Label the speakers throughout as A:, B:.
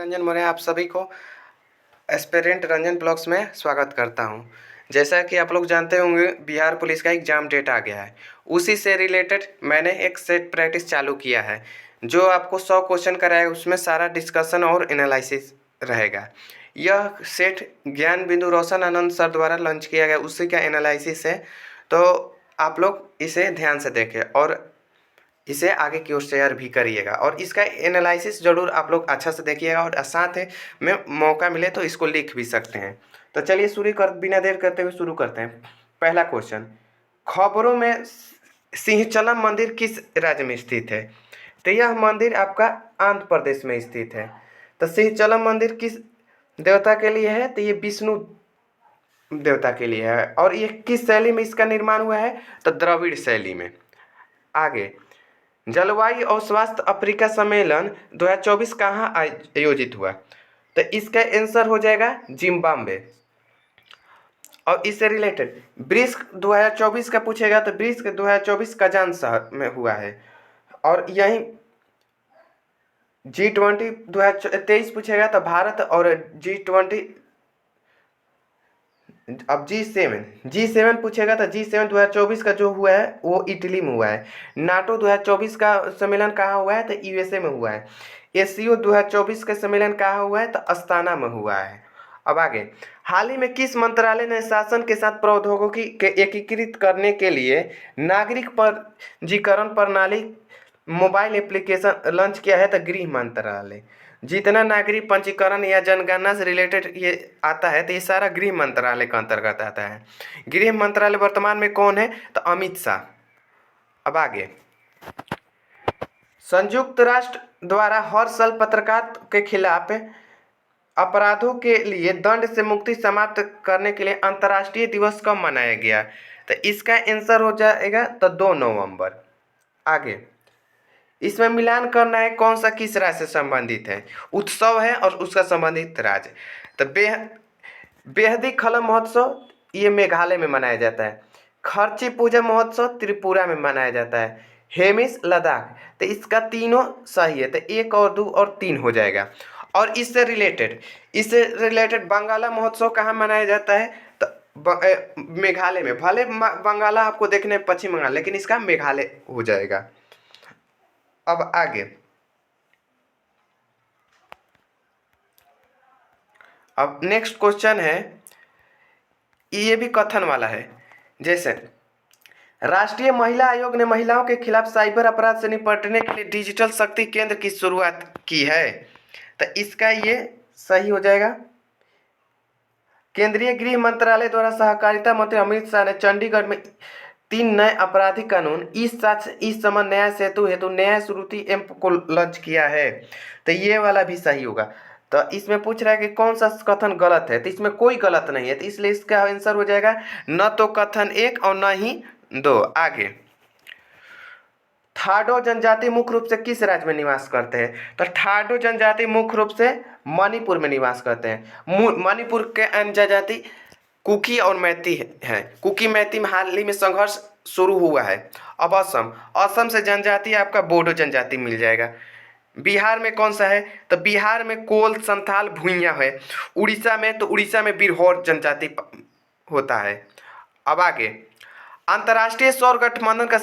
A: रंजन मौर्य आप सभी को एस्पिरेंट रंजन ब्लॉग्स में स्वागत करता हूं। जैसा कि आप लोग जानते होंगे बिहार पुलिस का एग्ज़ाम डेट आ गया है। उसी से रिलेटेड मैंने एक सेट प्रैक्टिस चालू किया है जो आपको 100 क्वेश्चन कराएगा। उसमें सारा डिस्कशन और एनालिसिस रहेगा। यह सेट ज्ञान बिंदु रोशन आनंद सर द्वारा लॉन्च किया गया, उसी का एनालिसिस है। तो आप लोग इसे ध्यान से देखें और इसे आगे की ओर शेयर भी करिएगा और इसका एनालिसिस ज़रूर आप लोग अच्छा से देखिएगा और साथ में मौका मिले तो इसको लिख भी सकते हैं। तो चलिए शुरू कर बिना देर करते हुए शुरू करते हैं। पहला क्वेश्चन, खबरों में सिंहचलम मंदिर किस राज्य में स्थित है? तो यह मंदिर आपका आंध्र प्रदेश में स्थित है। तो सिंहचलम मंदिर किस देवता के लिए है? तो ये विष्णु देवता के लिए है। और ये किस शैली में इसका निर्माण हुआ है? तो द्रविड़ शैली में। आगे, जलवायु और स्वास्थ्य अफ्रीका सम्मेलन 2024 कहाँ आयोजित हुआ? तो इसका आंसर हो जाएगा जिम्बाब्वे। और इससे रिलेटेड ब्रिक्स 2024 का पूछेगा तो ब्रिक्स 2024 कजान शहर में हुआ है। और यहीं G20 2023 पूछेगा तो भारत और G20 अब G7 पूछेगा तो G7 2024 का जो हुआ है वो इटली में हुआ है। नाटो 2024 का सम्मेलन कहाँ हुआ है? तो यूएसए में हुआ है। एसीओ 2024 का सम्मेलन कहाँ हुआ है? तो अस्ताना में हुआ है। अब आगे, हाल ही में किस मंत्रालय ने शासन के साथ प्रौद्योगिकी के एकीकृत करने के लिए नागरिक पंजीकरण प्रणाली मोबाइल एप्लीकेशन लॉन्च किया है? तो गृह मंत्रालय। जितना नागरिक पंजीकरण या जनगणना से रिलेटेड ये आता है तो ये सारा गृह मंत्रालय के अंतर्गत आता है। गृह मंत्रालय वर्तमान में कौन है? तो अमित शाह। अब आगे, संयुक्त राष्ट्र द्वारा हर साल पत्रकार के खिलाफ अपराधों के लिए दंड से मुक्ति समाप्त करने के लिए अंतर्राष्ट्रीय दिवस कब मनाया गया? तो इसका आंसर हो जाएगा तो 2 नवंबर। आगे, इसमें मिलान करना है कौन सा किस राज्य से संबंधित है? उत्सव है और उसका संबंधित राज्य। तो बेहदी खलम महोत्सव ये मेघालय में मनाया जाता है। खर्ची पूजा महोत्सव त्रिपुरा में मनाया जाता है। हेमिस लद्दाख। तो इसका तीनों सही है, तो 1 और 2 और 3 हो जाएगा। और इससे रिलेटेड बंगाला महोत्सव कहाँ मनाया जाता है? तो मेघालय में। भले बंगाला आपको देखने पश्चिम बंगाल, लेकिन इसका मेघालय हो जाएगा। अब आगे, अब नेक्स्ट क्वेश्चन है, ये भी कथन वाला है। जैसे राष्ट्रीय महिला आयोग ने महिलाओं के खिलाफ साइबर अपराध से निपटने के लिए डिजिटल शक्ति केंद्र की शुरुआत की है। तो इसका ये सही हो जाएगा। केंद्रीय गृह मंत्रालय द्वारा सहकारिता मंत्री अमित शाह ने चंडीगढ़ में 3 नए आपराधिक कानून इस समय न्याय सेतु हेतु न्याय श्रुति ऐप को लॉन्च किया है। तो ये वाला भी सही होगा। तो इसमें पूछ रहा है कि कौन सा कथन गलत है? तो इसमें कोई गलत नहीं है, तो इसलिए इसका आंसर हो जाएगा न तो कथन 1 और न ही 2। आगे, थाडो जनजाति मुख्य रूप से किस राज्य में निवास करते हैं? तो थाडो जनजाति मुख्य रूप से मणिपुर में निवास करते हैं। मणिपुर के अन्य जनजाति कुकी और मैती है। कुकी मैती में हाल ही में संघर्ष शुरू हुआ है। अब असम से जनजाति आपका बोडो जनजाति मिल जाएगा। बिहार में कौन सा है? तो बिहार में कोल, संथाल, भूइयाँ है। उड़ीसा में बिरहोर जनजाति होता है। अब आगे, अंतर्राष्ट्रीय सौर गठबंधन का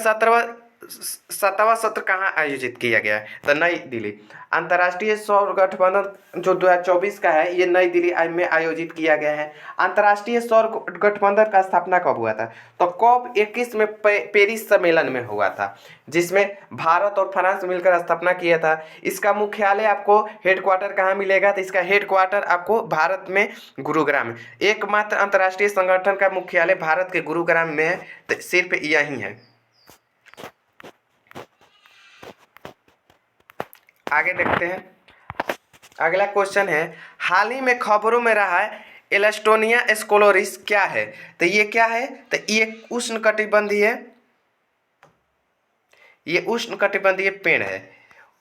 A: 7वां सत्र कहाँ आयोजित किया गया है? तो नई दिल्ली। अंतर्राष्ट्रीय सौर गठबंधन जो 2024 का है ये नई दिल्ली में आयोजित किया गया है। अंतर्राष्ट्रीय सौर गठबंधन का स्थापना कब हुआ था? तो COP21 में पेरिस सम्मेलन में हुआ था, जिसमें भारत और फ्रांस मिलकर स्थापना किया था। इसका मुख्यालय आपको हेडक्वार्टर कहाँ मिलेगा? तो इसका हेडक्वार्टर आपको भारत में गुरुग्राम। एकमात्र अंतर्राष्ट्रीय संगठन का मुख्यालय भारत के गुरुग्राम में है, तो सिर्फ यही है। आगे देखते हैं। अगला क्वेश्चन है, हाल ही में खबरों में रहा है एलस्टोनिया एस्कोलोरिस क्या है? तो ये क्या है? तो ये उष्णकटिबंधीय पेड़ है।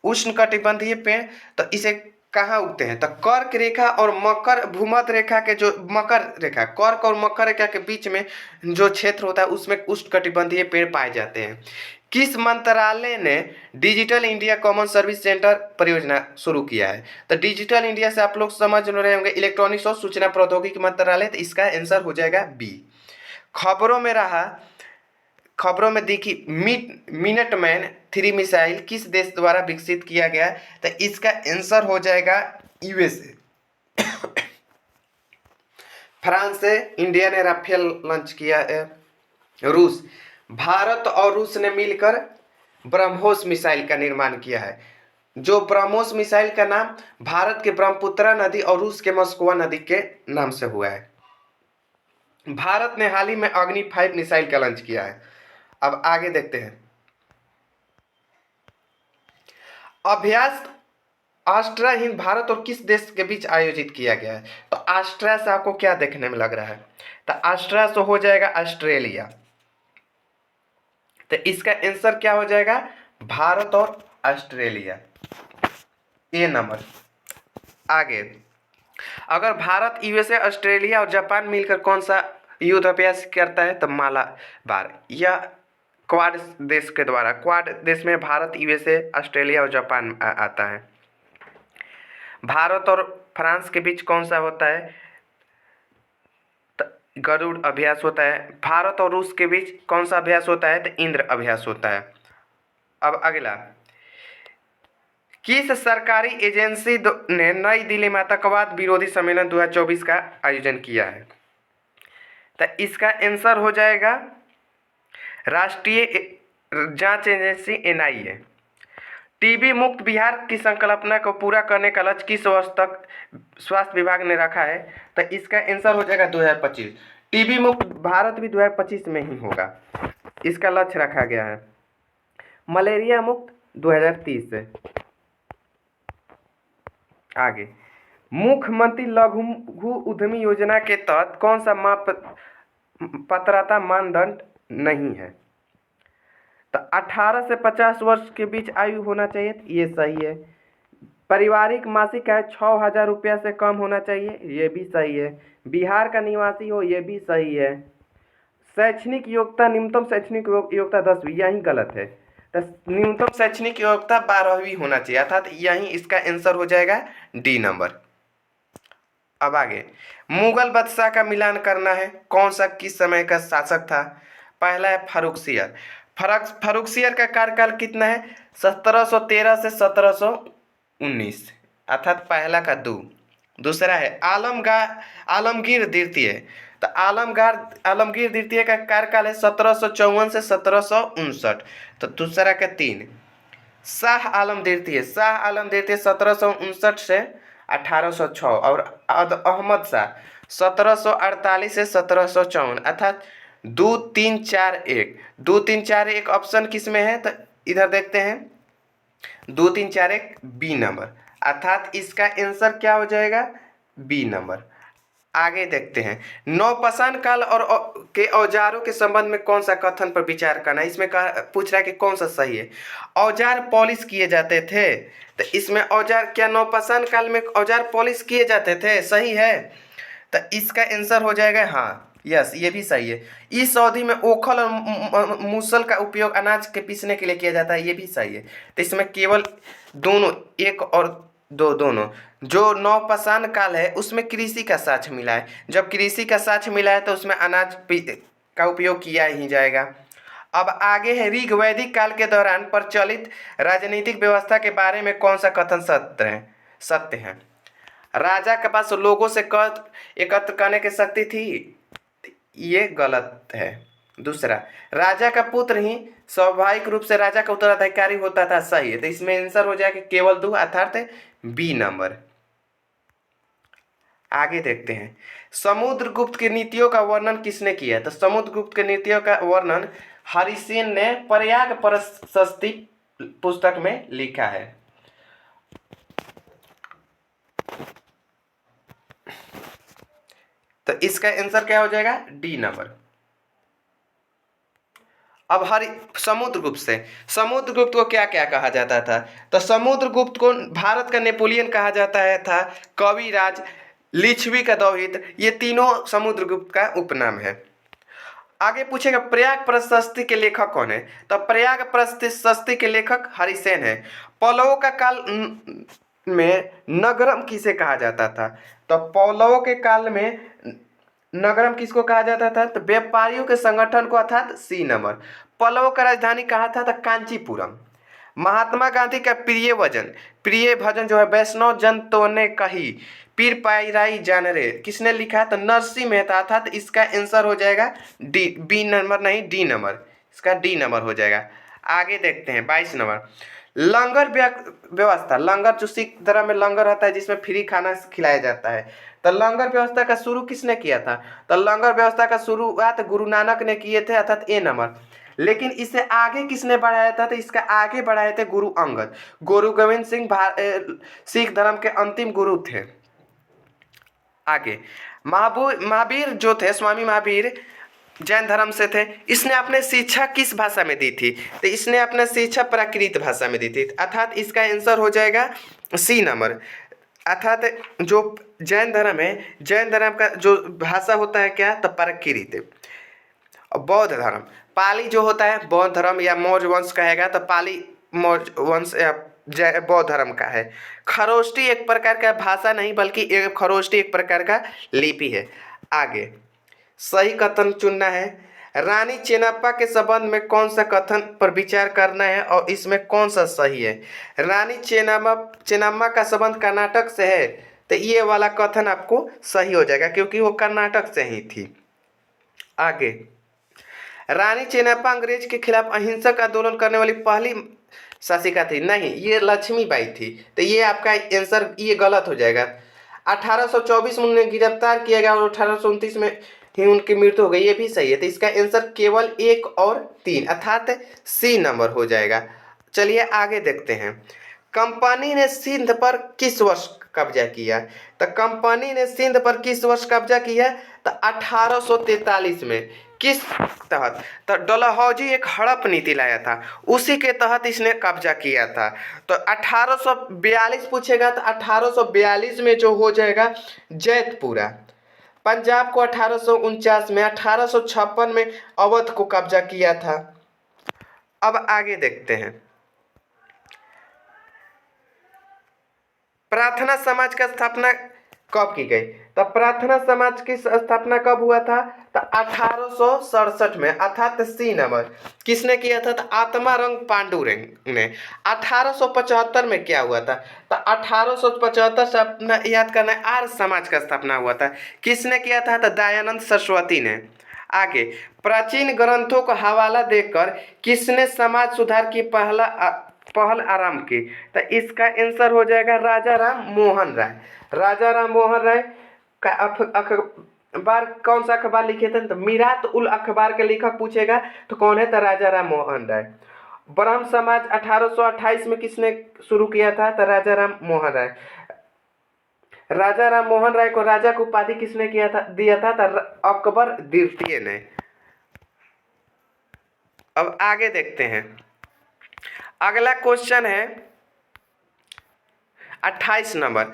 A: उष्णकटिबंधीय पेड़। तो इसे कहाँ उगते हैं? तो कर्क रेखा और मकर भूमध्य रेखा के जो मकर रेखा, कर्क और मकर रेखा के बीच में जो क्षेत्र होता है उसमें उष्णकटिबंधीय पेड़ पाए जाते हैं। किस मंत्रालय ने digital India common service centre परियोजना शुरू किया है? तो डिजिटल इंडिया से आप लोग समझ रहे होंगे इलेक्ट्रॉनिक्स और सूचना प्रौद्योगिकी मंत्रालय, तो इसका आंसर हो जाएगा बी। खबरों में रहा, खबरों में देखी मिनटमैन 3 मिसाइल किस देश द्वारा विकसित किया गया? तो इसका आंसर हो जाएगा यूएसए। फ्रांस से इंडिया ने राफेल लॉन्च किया है। रूस, भारत और रूस ने मिलकर ब्रह्मोस मिसाइल का निर्माण किया है। जो ब्रह्मोस मिसाइल का नाम भारत के ब्रह्मपुत्रा नदी और रूस के मस्कोवा नदी के नाम से हुआ है। भारत ने हाल ही में अग्नि 5 मिसाइल का लॉन्च किया है। अब आगे देखते हैं। अभ्यास आस्ट्रा हिंद भारत और किस देश के बीच आयोजित किया गया है? तो आस्ट्रा से आपको क्या देखने में लग रहा है? तो आस्ट्रा से हो जाएगा ऑस्ट्रेलिया। तो इसका आंसर क्या हो जाएगा? भारत और ऑस्ट्रेलिया, ए नंबर। आगे, अगर भारत, यूएसए, ऑस्ट्रेलिया और जापान मिलकर कौन सा युद्ध अभ्यास करता है? तो मालाबार, या क्वाड देश के द्वारा। क्वाड देश में भारत, यूएसए, ऑस्ट्रेलिया और जापान आता है। भारत और फ्रांस के बीच कौन सा होता है? तो गरुड़ अभ्यास होता है। भारत और रूस के बीच कौन सा अभ्यास होता है? तो इंद्र अभ्यास होता है। अब अगला, किस सरकारी एजेंसी ने नई दिल्ली में आतंकवाद विरोधी सम्मेलन 2024 का आयोजन किया है? तो इसका आंसर हो जाएगा राष्ट्रीय जांच एजेंसी एनआईए। टीबी मुक्त बिहार की संकल्पना को पूरा करने का लक्ष्य किस वर्ष तक स्वास्थ्य विभाग ने रखा है? तो इसका आंसर हो जाएगा 2025। टीबी मुक्त भारत भी 2025 में ही होगा, इसका लक्ष्य रखा गया है। मलेरिया मुक्त 2030 से। आगे, मुख्यमंत्री लघु उद्यमी योजना के तहत कौन सा पात्रता मानदंड नहीं है? तो 18 से 50 वर्ष के बीच आयु होना चाहिए, ये सही है। पारिवारिक मासिक आय 6,000 रुपया से कम होना चाहिए, ये भी सही है। बिहार का निवासी हो, ये भी सही है। शैक्षणिक योग्यता, न्यूनतम शैक्षणिक योग्यता 10वीं, यही गलत है। तो न्यूनतम शैक्षणिक योग्यता 12वीं होना चाहिए, अर्थात यही इसका आंसर हो जाएगा डी नंबर। अब आगे, मुगल बादशाह का मिलान करना है, कौन सा किस समय का शासक था? पहला है फारुखसियर। फारुखसियर का कार्यकाल कितना है? 1713 से 1719, अर्थात पहला का दो। दूसरा है आलमगीर द्वितीय। तो आलमगीर द्वितीय का कार्यकाल है 1754 से 1759। तो दूसरा का 3। शाह आलम द्वितीय 1759 से 1806 और अहमद शाह 1748 से 1754, अर्थात 2 3 4 1। 2 3 4 1 ऑप्शन किस में है? तो इधर देखते हैं, 2 3 4 1 बी नंबर, अर्थात इसका आंसर क्या हो जाएगा? B number. आगे देखते हैं, नौपाषाण काल और के औजारों के संबंध में कौन सा कथन पर विचार करना है? इसमें पूछ रहा है कि कौन सा सही है। औजार पॉलिश किए जाते थे, तो इसमें औजार, क्या नौपाषाण काल में औजार पॉलिश किए जाते थे? सही है। तो इसका आंसर हो जाएगा हाँ, यस, ये भी सही है। इस अवधि में ओखल और मूसल का उपयोग अनाज के पीसने के लिए किया जाता है, ये भी सही है। तो इसमें केवल दोनों, एक और दो, दोनों। जो नवपाषाण काल है उसमें कृषि का साक्ष्य मिला है, जब कृषि का साक्ष्य मिला है तो उसमें अनाज का उपयोग किया ही जाएगा। अब आगे है, ऋग वैदिक काल के दौरान प्रचलित राजनीतिक व्यवस्था के बारे में कौन सा कथन सत्य है? राजा के पास लोगों से कर एकत्र करने की शक्ति थी, ये गलत है। दूसरा, राजा का पुत्र ही स्वाभाविक रूप से राजा का उत्तराधिकारी होता था, सही है। तो इसमें आंसर हो जाएगा केवल 2, अर्थात बी नंबर। आगे देखते हैं, समुद्रगुप्त की नीतियों का वर्णन किसने किया? तो समुद्रगुप्त के नीतियों का वर्णन हरिसेन ने प्रयाग प्रशस्ति पुस्तक में लिखा है। तो इसका आंसर क्या हो जाएगा? D number. अब समुद्रगुप्त से, समुद्रगुप्त को क्या क्या कहा जाता था? तो समुद्रगुप्त को भारत का नेपोलियन कहा जाता है था, कविराज, लिच्छवी का दौहित्र, ये तीनों समुद्रगुप्त का उपनाम है। आगे पूछेगा प्रयाग प्रशस्ति के लेखक कौन है? तो प्रयाग प्रशस्ति के लेखक हरिसेन है। पल्लवों का काल में नगरम किसे कहा जाता था? तो पल्लवों के काल में नगरम किसको कहा जाता था? तो व्यापारियों के संगठन को, अर्थात सी नंबर। पल्लवों का राजधानी कहा था? तो कांचीपुरम। महात्मा गांधी का प्रिय भजन जो है, वैष्णव जन तो ने कही पीर पायराई जान रे, किसने लिखा है? तो नरसिंह मेहता था। तो इसका आंसर हो जाएगा डी, बी नंबर नहीं डी नंबर, इसका डी नंबर हो जाएगा। आगे देखते हैं 22 नंबर। लंगर व्यवस्था, लंगर जो सिख धर्म में लंगर होता है जिसमें फ्री खाना खिलाया जाता है, तो लंगर व्यवस्था का शुरू किसने किया था? तो लंगर व्यवस्था का शुरुआत गुरु नानक ने किए थे, अर्थात ए नंबर। लेकिन इसे आगे किसने बढ़ाया था? तो इसका आगे बढ़ाए थे गुरु अंगद। गुरु गोविंद सिंह सिख धर्म के अंतिम गुरु थे। आगे महावीर जो थे, स्वामी महावीर जैन धर्म से थे। इसने अपने शिक्षा किस भाषा में दी थी? तो इसने अपने शिक्षा प्राकृत भाषा में दी थी, अर्थात इसका आंसर हो जाएगा सी नंबर। अर्थात जो जैन धर्म है, जैन धर्म का जो भाषा होता है क्या? तो प्राकृत। बौद्ध धर्म, पाली जो होता है बौद्ध धर्म या मौर्य वंश कहेगा, तो पाली मौर्य वंश या बौद्ध धर्म का है। खरोष्टी एक प्रकार का भाषा नहीं बल्कि खरोष्टी एक प्रकार का लिपि है। आगे सही कथन चुनना है। रानी चेन्नप्पा के संबंध में कौन सा कथन पर विचार करना है और इसमें कौन सा सही है? रानी चेन्नम्मा का संबंध कर्नाटक से है, तो ये वाला कथन आपको सही हो जाएगा क्योंकि वो कर्नाटक से ही थी। आगे रानी चेन्नप्पा अंग्रेज के खिलाफ अहिंसक आंदोलन करने वाली पहली शासिका थी? नहीं, ये लक्ष्मीबाई थी। तो ये आपका आंसर ये गलत हो जाएगा। 1824 में उन्हें गिरफ्तार किया गया और 1829 में ही उनकी मृत्यु हो गई, ये भी सही है। तो इसका आंसर केवल 1 और 3 अर्थात सी नंबर हो जाएगा। चलिए आगे देखते हैं। कंपनी ने सिंध पर किस वर्ष कब्जा किया? तो कंपनी ने सिंध पर किस वर्ष कब्जा किया? तो 1843 में। किस तहत? तो डलहौजी एक हड़प नीति लाया था, उसी के तहत इसने कब्जा किया था। तो 1842 पूछेगा, तो 1842 में जो हो जाएगा जैतपुरा। पंजाब को 1849 में, 1856 में अवध को कब्जा किया था। अब आगे देखते हैं। प्रार्थना समाज का स्थापना कब की गई? तो प्रार्थना समाज की स्थापना कब हुआ था? तो 1867 में, अर्थात सी नंबर। किसने किया था? तो आत्मारंग पांडुरंग ने। 1875 में क्या हुआ था? तो 1875 से अपना याद करना है, आर्य समाज का स्थापना हुआ था। किसने किया था? तो दयानंद सरस्वती ने। आगे प्राचीन ग्रंथों को हवाला देकर किसने समाज सुधार की पहल आरंभ की? तो इसका आंसर हो जाएगा राजा राम मोहन राय। राजा राम मोहन राय का अखबार कौन सा अखबार लिखे थे? तो मीरात उल अखबार के लेखक पूछेगा तो कौन है? तो राजा राम मोहन राय। ब्रह्म समाज 1828 में किसने शुरू किया था? तो राजा राम मोहन राय। राजा राम मोहन राय को राजा की उपाधि किसने दिया था? तो अकबर द्वितीय ने। अब आगे देखते हैं। अगला क्वेश्चन है 28 नंबर।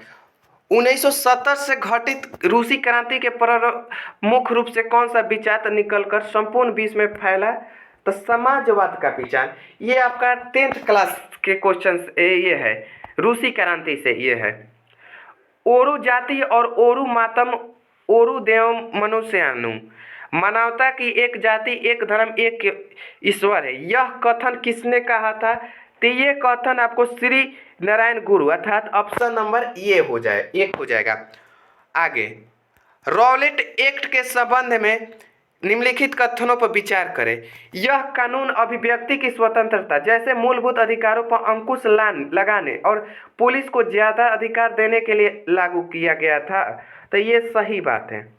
A: 1970 से घटित रूसी क्रांति के प्रमुख रूप से कौन सा विचार निकलकर संपूर्ण विश्व में फैला? तो समाजवाद का विचार। ये आपका 10th क्लास के क्वेश्चन ये है, रूसी क्रांति से ये है। ओरु जाति और ओरु मातम ओरु देवम मनुष्यानु, मानवता की एक जाति एक धर्म एक ईश्वर है, यह कथन किसने कहा था? तो ये कथन आपको श्री नारायण गुरु, अर्थात ऑप्शन नंबर ये हो जाए, 1 हो जाएगा। आगे रॉलेट एक्ट के संबंध में निम्नलिखित कथनों पर विचार करें। यह कानून अभिव्यक्ति की स्वतंत्रता जैसे मूलभूत अधिकारों पर अंकुश लगाने और पुलिस को ज्यादा अधिकार देने के लिए लागू किया गया था। तो ये सही बात है।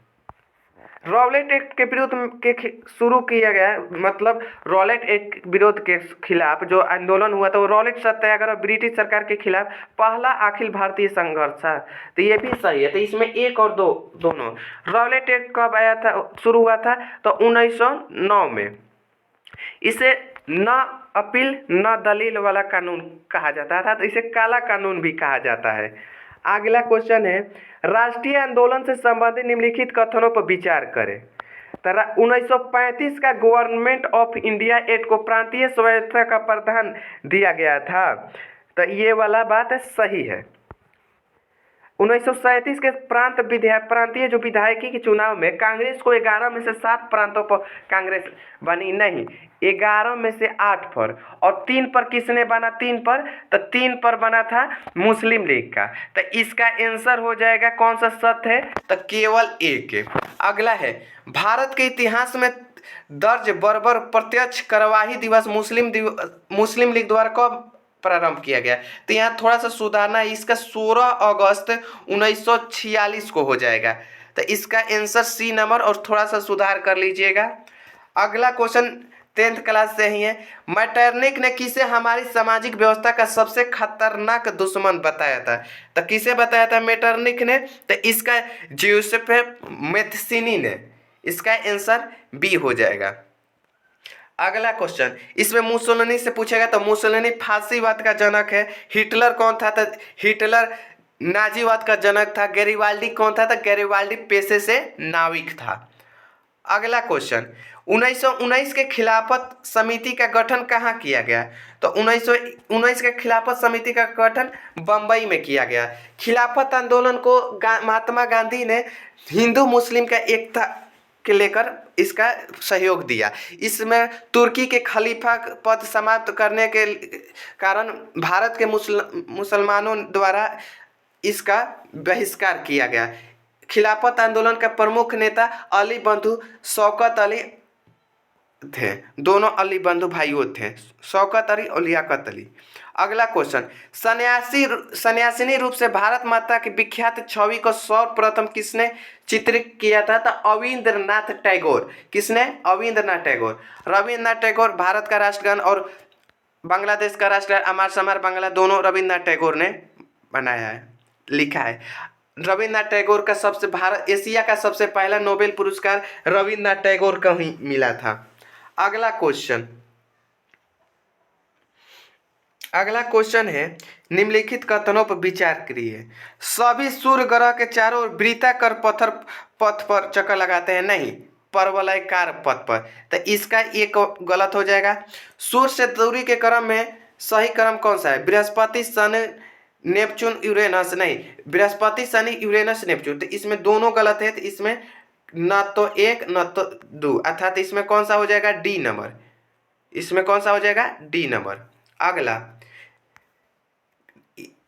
A: रॉलेट एक्ट के विरोध के शुरू किया गया, मतलब रॉलेट एक्ट विरोध के खिलाफ जो आंदोलन हुआ था वो रॉलेट सत्याग्रह ब्रिटिश सरकार के खिलाफ पहला अखिल भारतीय संघर्ष था। तो ये भी सही है। तो इसमें 1 और 2 दोनों। रॉलेट एक्ट कब आया था, शुरू हुआ था? तो 1909 में। इसे न अपील न दलील वाला कानून कहा जाता है, अर्थात इसे काला कानून भी कहा जाता है। अगला क्वेश्चन है, राष्ट्रीय आंदोलन से संबंधित निम्नलिखित कथनों पर विचार करें। तो 1935 का गवर्नमेंट ऑफ इंडिया एक्ट को प्रांतीय स्वायत्तता का प्रावधान दिया गया था, तो ये वाला बात सही है। 1937 के प्रांतीय जो विधायकी के चुनाव में कांग्रेस को 11 में से 7 प्रांतों पर कांग्रेस बनी, नहीं 11 में से 8 पर, और 3 पर किसने बना? 3 पर, तो 3 पर बना था मुस्लिम लीग का। तो इसका आंसर हो जाएगा कौन सा सत्य है? तो केवल एक। अगला है, भारत के इतिहास में दर्ज बर्बर प्रत्यक्ष कार्यवाही दिवस मुस्लिम लीग द्वारा कब प्रारंभ किया गया? तो यहाँ थोड़ा सा सुधारना है, इसका 16 अगस्त 1946 को हो जाएगा। तो इसका आंसर सी नंबर, और थोड़ा सा सुधार कर लीजिएगा। अगला क्वेश्चन 10th क्लास से ही है, मैटरनिक ने किसे हमारी सामाजिक व्यवस्था का सबसे खतरनाक दुश्मन बताया था? तो किसे बताया था मैटरनिक ने? तो इसका जोसेफ मैथ्यूनी ने। इसका आंसर बी हो जाएगा। अगला क्वेश्चन, इसमें मुसोलिनी से पूछेगा, तो मुसोलिनी फांसीवाद का जनक है। हिटलर कौन था? तो हिटलर नाजीवाद का जनक था। गैरिबाल्डी कौन था? तो गैरिबाल्डी पेशे से नाविक था। अगला क्वेश्चन, 1919 के खिलाफत समिति का गठन कहाँ किया गया? तो 1919 के खिलाफत समिति का गठन बम्बई में किया गया। खिलाफत आंदोलन को महात्मा गांधी ने हिंदू मुस्लिम का एकता के लेकर इसका सहयोग दिया। इसमें तुर्की के खलीफा पद समाप्त करने के कारण भारत के मुसलमानों द्वारा इसका बहिष्कार किया गया। खिलाफत आंदोलन का प्रमुख नेता अली बंधु शौकत अली थे। दोनों अली बंधु भाइयों थे, शौकत अली और लियाकत अली। अगला क्वेश्चन, सन्यासिनी रूप से भारत माता की विख्यात छवि को सर्वप्रथम किसने चित्रित किया था? तो अविंद्रनाथ टैगोर। किसने? अविंद्रनाथ टैगोर। रविंद्रनाथ टैगोर भारत का राष्ट्रगान और बांग्लादेश का राष्ट्रगान अमर समर बांग्ला दोनों रविंद्रनाथ टैगोर ने बनाया है, लिखा है। रविंद्रनाथ टैगोर का एशिया का सबसे पहला नोबेल पुरस्कार रविंद्रनाथ टैगोर को ही मिला था। अगला क्वेश्चन है, निम्नलिखित कथनों पर विचार करिए। सभी सूर्य ग्रह के चारों ओर वृत्ताकार पथ पर चक्कर लगाते हैं, नहीं परवलयाकार पथ पर। तो इसका एक गलत हो जाएगा। सूर्य से दूरी के क्रम में सही क्रम कौन सा है? बृहस्पति शनि नेपच्यून यूरेनस, नहीं बृहस्पति शनि यूरेनस नेपच्यून। तो इसमें दोनों गलत है, तो इसमें न तो 1 न तो 2, अर्थात इसमें कौन सा हो जाएगा? D number. इसमें कौन सा हो जाएगा? D number.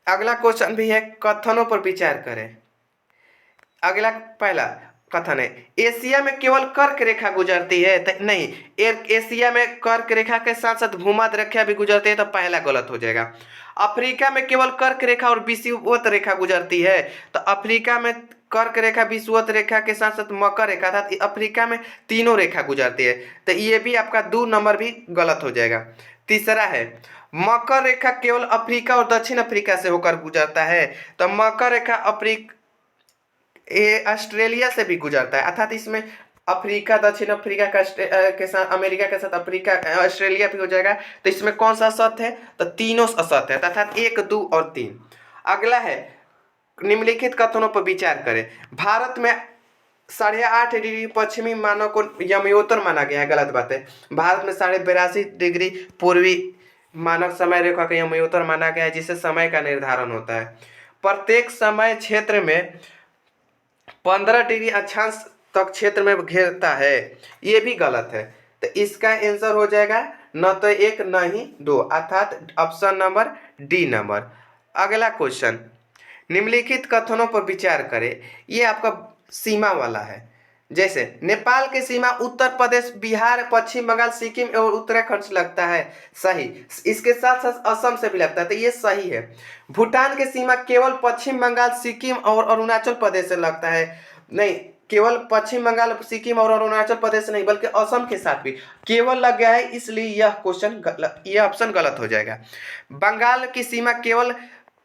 A: अगला क्वेश्चन भी है, कथनों पर विचार करें। अगला पहला कथन है, एशिया में केवल कर्क रेखा गुजरती है, तो नहीं एशिया में कर्क रेखा के साथ साथ भूमध्य रेखा भी गुजरती है, तो पहला गलत हो जाएगा। अफ्रीका में केवल कर्क रेखा और विषुवत रेखा गुजरती है, तो अफ्रीका में कर्क रेखा विषुवत रेखा के साथ साथ मकर रेखा था, अफ्रीका में तीनों रेखा गुजरती है, तो ये भी आपका 2 नंबर भी गलत हो जाएगा। तीसरा है, मकर रेखा केवल अफ्रीका और दक्षिण अफ्रीका से होकर गुजरता है, तो मकर रेखा ऑस्ट्रेलिया से भी गुजरता है, अर्थात इसमें अफ्रीका दक्षिण अफ्रीका के साथ अमेरिका के साथ अफ्रीका ऑस्ट्रेलिया भी हो जाएगा। तो इसमें कौन सा असत्य है? तो तीनों असत्य है, अर्थात 1, 2 और 3। अगला है, निम्नलिखित कथनों पर विचार करें। भारत में 8.5 डिग्री पश्चिमी मानव को यमयोत्तर माना गया है, गलत बात है। भारत में 82.5 डिग्री पूर्वी मानक समय रेखा का यमयोत्तर माना गया है, जिससे समय का निर्धारण होता है। प्रत्येक समय क्षेत्र में 15 डिग्री अक्षांश तक क्षेत्र में घेरता है, ये भी गलत है। तो इसका आंसर हो जाएगा न तो 1 न ही 2, अर्थात ऑप्शन नंबर डी नंबर। अगला क्वेश्चन, निम्नलिखित कथनों पर विचार करें। ये आपका सीमा वाला है, जैसे नेपाल की सीमा उत्तर प्रदेश, बिहार, पश्चिम बंगाल, सिक्किम और उत्तराखंड से लगता है, सही। इसके साथ साथ असम से भी लगता है, तो ये सही है। भूटान की सीमा केवल पश्चिम बंगाल, सिक्किम और अरुणाचल प्रदेश से लगता है, नहीं केवल पश्चिम बंगाल, सिक्किम और अरुणाचल प्रदेश नहीं बल्कि असम के साथ भी केवल लग गया है, इसलिए यह ऑप्शन गलत हो जाएगा। बंगाल की सीमा केवल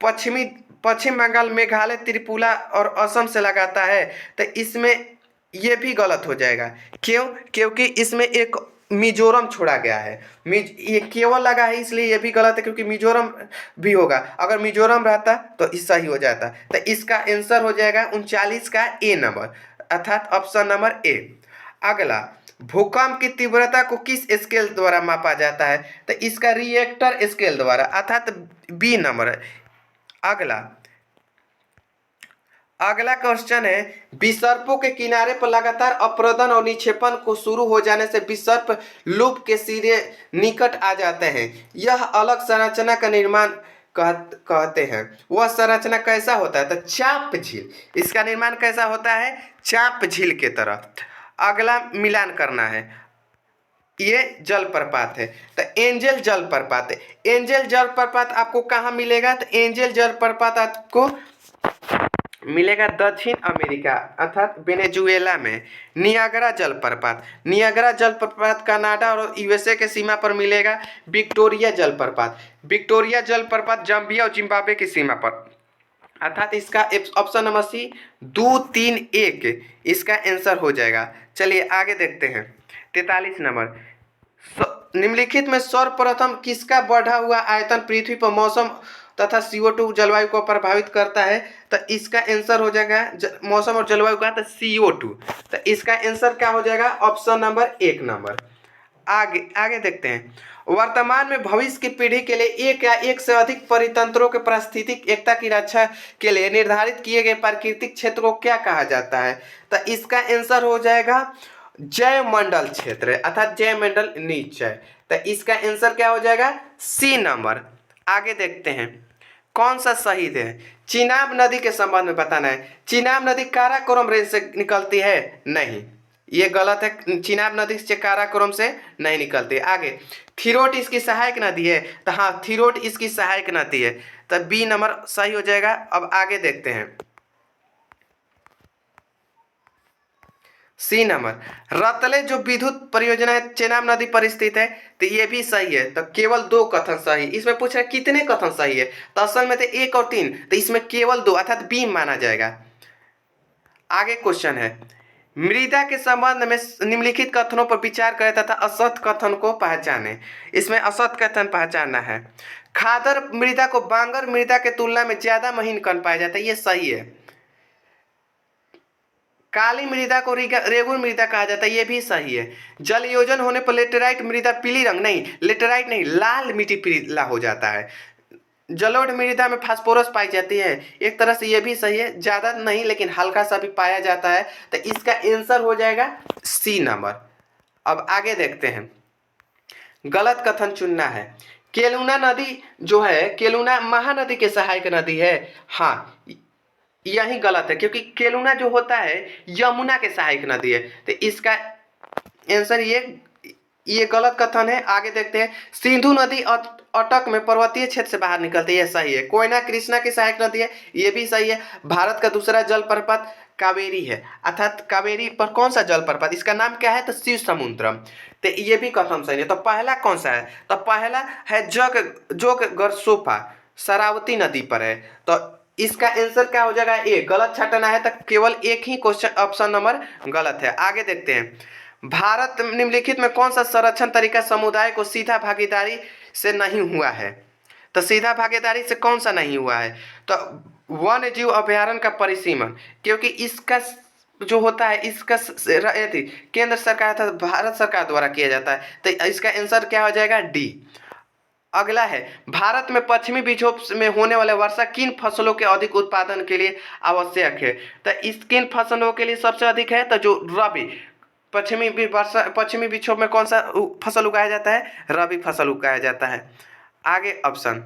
A: पश्चिम बंगाल, मेघालय, त्रिपुरा और असम से लगाता है, तो इसमें ये भी गलत हो जाएगा। क्यों? क्योंकि इसमें एक मिजोरम छोड़ा गया है। ये केवल लगा है इसलिए ये भी गलत है, क्योंकि मिजोरम भी होगा। अगर मिजोरम रहता तो सही हो जाता। तो इसका आंसर हो जाएगा 39 का ए नंबर, अर्थात ऑप्शन नंबर ए। अगला, भूकंप की तीव्रता को किस स्केल द्वारा मापा जाता है? तो इसका रिएक्टर स्केल द्वारा, अर्थात बी नंबर। अगला अगला क्वेश्चन है, विसर्पों के किनारे पर लगातार अवरोधन और निक्षेपण को शुरू हो जाने से विसर्प लूप के सिरे निकट आ जाते हैं। यह अलग संरचना का निर्माण कहते हैं। वह संरचना कैसा होता है? तो चाप झील। इसका निर्माण कैसा होता है? चाप झील के तरह। अगला मिलान करना है, ये जलप्रपात है। तो एंजल जलप्रपात है। एंजल जलप्रपात आपको कहाँ मिलेगा? तो एंजल जलप्रपात आपको मिलेगा दक्षिण अमेरिका, अर्थात वेनेजुएला में। नियाग्रा जलप्रपात, नियाग्रा जलप्रपात कनाडा और यूएसए के सीमा पर मिलेगा। विक्टोरिया जलप्रपात, विक्टोरिया जलप्रपात जाम्बिया और जिम्बाब्वे की सीमा पर, अर्थात इसका ऑप्शन नंबर सी 2, 3, 1 इसका आंसर हो जाएगा। चलिए आगे देखते हैं। 43 नंबर, निम्नलिखित में सर्वप्रथम किसका बढ़ा हुआ आयतन पृथ्वी पर मौसम तथा CO2 जलवायु को प्रभावित करता है? तो इसका आंसर हो जाएगा मौसम और जलवायु का, तो CO2। तो इसका आंसर क्या हो जाएगा? Option number 1 number. आगे आगे देखते हैं। वर्तमान में भविष्य की पीढ़ी के लिए एक या एक से अधिक परितंत्रों के पारिस्थितिक एकता की रक्षा के लिए निर्धारित किए गए प्राकृतिक क्षेत्र को क्या कहा जाता है? तो इसका आंसर हो जाएगा जैवमंडल क्षेत्र, अर्थात जैवमंडल निश्चय। तो इसका आंसर क्या हो जाएगा? C number. आगे देखते हैं, कौन सा सही है? चिनाब नदी के संबंध में बताना है। चिनाब नदी काराकोरम रेंज से निकलती है? नहीं, ये गलत है। चिनाब नदी से काराकोरम से नहीं निकलती। आगे, थिरोट इसकी सहायक नदी है? तो हाँ, थिरोट इसकी सहायक नदी है। तो बी नंबर सही हो जाएगा। अब आगे देखते हैं, सी नंबर, रतले जो विद्युत परियोजना है चेनाब नदी पर स्थित है? तो ये भी सही है। तो केवल 2 कथन सही। इसमें पूछ रहा है कितने कथन सही है? तो असल में तो 1 और 3, तो इसमें केवल 2, अर्थात बी माना जाएगा। आगे क्वेश्चन है, मृदा के संबंध में निम्नलिखित कथनों पर विचार करें तथा असत कथन को पहचाने। इसमें असत कथन पहचानना है। खादर मृदा को बांगर मृदा के तुलना में ज्यादा महीन कण पाया जाता है, ये सही है। काली मृदा को रेगुर मृदा कहा जाता है, ये भी सही है। जल योजन होने पर लेटेराइट मृदा पीली रंग, नहीं लेटेराइट नहीं, लाल मिट्टी पीला हो जाता है। जलोढ़ मृदा में फास्फोरस पाई जाती है, एक तरह से ये भी सही है, ज्यादा नहीं लेकिन हल्का सा भी पाया जाता है। तो इसका आंसर हो जाएगा सी नंबर। अब आगे देखते हैं, गलत कथन चुनना है। केलूना नदी जो है, केलूना महानदी के सहायक नदी है? हाँ, यही गलत है, क्योंकि केलूना जो होता है यमुना के सहायक नदी है। तो इसका आंसर ये गलत कथन है। आगे देखते हैं, सिंधु नदी अटक में पर्वतीय क्षेत्र से बाहर निकलती है, यह सही है। कोयना कृष्णा की सहायक नदी है, ये भी सही है। भारत का दूसरा जलप्रपात कावेरी है, अर्थात कावेरी पर कौन सा जलप्रपात, इसका नाम क्या है? तो शिव समुद्रम। तो ये भी कथन सही है। तो पहला कौन सा है? तो पहला है जोग गरसोफा, शरावती नदी पर है। तो इसका आंसर क्या हो जाएगा? ए। गलत छटना है तो केवल एक ही क्वेश्चन, ऑप्शन नंबर गलत है। आगे देखते हैं, भारत निम्नलिखित में कौन सा संरक्षण तरीका समुदाय को सीधा भागीदारी से नहीं हुआ है? तो सीधा भागीदारी से कौन सा नहीं हुआ है? तो वन्य जीव अभ्यारण्य का परिसीमन, क्योंकि इसका जो होता है इसका केंद्र सरकार तथा भारत सरकार द्वारा किया जाता है। तो इसका आंसर क्या हो जाएगा? डी। अगला है, भारत में पश्चिमी विक्षोभ में होने वाले वर्षा किन फसलों के अधिक उत्पादन के लिए आवश्यक है? तो इस किन फसलों के लिए सबसे अधिक है? तो जो रबी, पश्चिमी विक्षोभ में कौन सा फसल उगाया जाता है? रबी फसल उगाया जाता है। आगे ऑप्शन,